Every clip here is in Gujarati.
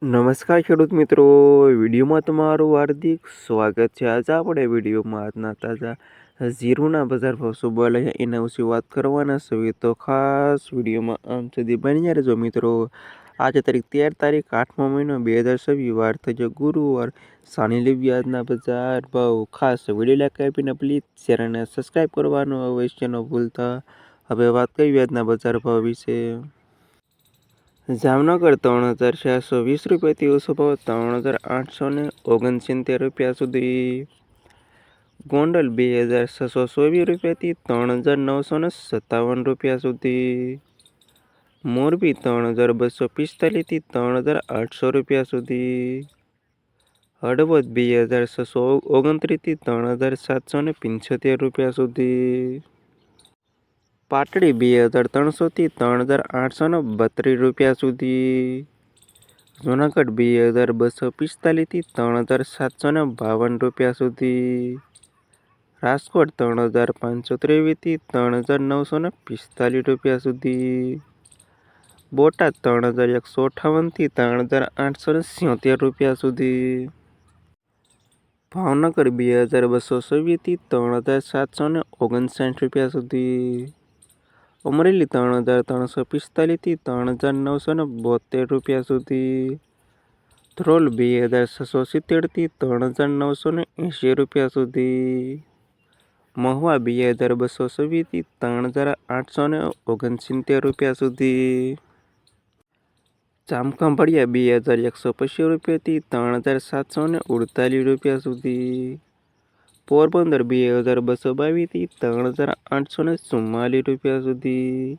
નમસ્કાર ખેડૂત મિત્રો, વિડીયોમાં તમારું હાર્દિક સ્વાગત છે। આજે આપણે વિડીયોમાં આજના તાજા જીરુના બજાર ભાવ શું બોલાય એના વિશે વાત કરવાના છે। તો ખાસ વિડીયોમાં અંત સુધી બન્યા રહેજો મિત્રો। આજે તારીખ 8મો મહિનો 2026 વાર થયો ગુરુવાર। સાની લેવી આજના બજાર ભાવ। ખાસ વિડીયો લાઈક આપીને પ્લીઝ શેર અને સબસ્ક્રાઈબ કરવાનું અવશ્ય ન ભૂલતા। હવે વાત કરીએ આજના બજાર ભાવ વિશે। જામનગર 3420 રૂપિયાથી ઓછો ભાવ 3869 રૂપિયા સુધી। ગોંડલ 2624 રૂપિયાથી 3957 રૂપિયા સુધી। મોરબી 3245થી 3800 રૂપિયા સુધી। હળવદ 2629થી 3775 રૂપિયા સુધી। પાટડી 2300થી 3832 રૂપિયા સુધી। જૂનાગઢ 2245થી 3752 રૂપિયા સુધી। રાજકોટ 3523થી 3945 રૂપિયા સુધી। બોટાદ 3158થી 3877 રૂપિયા સુધી। ભાવનગર 2226થી 3759 રૂપિયા સુધી। અમરેલી 3345થી 3972 રૂપિયા સુધી। ધ્રોલ 2670થી 3980 રૂપિયા સુધી। મહુવા 2226થી 3869 રૂપિયા સુધી। જામખંભાળિયા 2125 રૂપિયાથી 3748 રૂપિયા સુધી। પોરબંદર 2222થી 3844 રૂપિયા સુધી।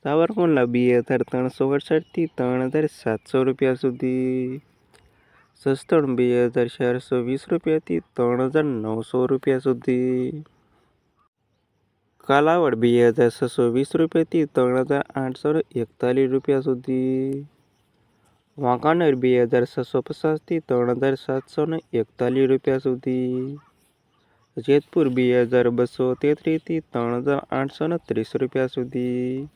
સાવરકુંડલા 2368થી 3700 રૂપિયા સુધી। જસદણ 2420 રૂપિયાથી 3900 રૂપિયા સુધી। કાલાવડ 2620 રૂપિયાથી 3841 રૂપિયા સુધી। વાંકાનેર 2650થી 3741 રૂપિયા સુધી। જેતપુર 2233થી 3830 રૂપિયા સુધી।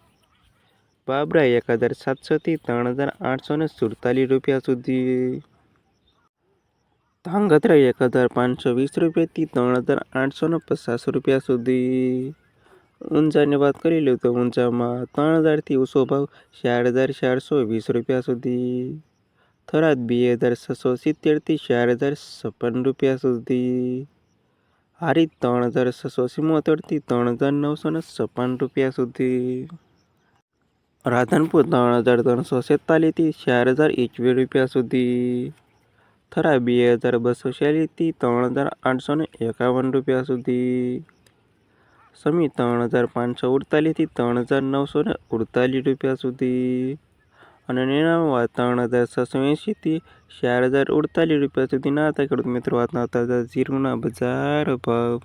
બાબરા 1700થી 3847 રૂપિયા સુધી। ધાંગધ્રા 1520 રૂપિયાથી 3850 રૂપિયા સુધી। ઊંઝાની વાત કરી લો તો ઊંઝામાં 3000થી ઓછો ભાવ 4420 રૂપિયા સુધી। થરાદ 2670થી 4056 રૂપિયા સુધી। હારીજ 3674થી 3956 રૂપિયા સુધી। રાધનપુર 3346થી 4021 રૂપિયા સુધી। થરા 2246થી 3851 રૂપિયા સુધી। સમી 3548થી 3948 રૂપિયા સુધી। અને નેનાવા 3680થી 4048 રૂપિયા સુધીના હતા ખેડૂત મિત્રો આજના તાજા જીરુના બજાર ભાવ।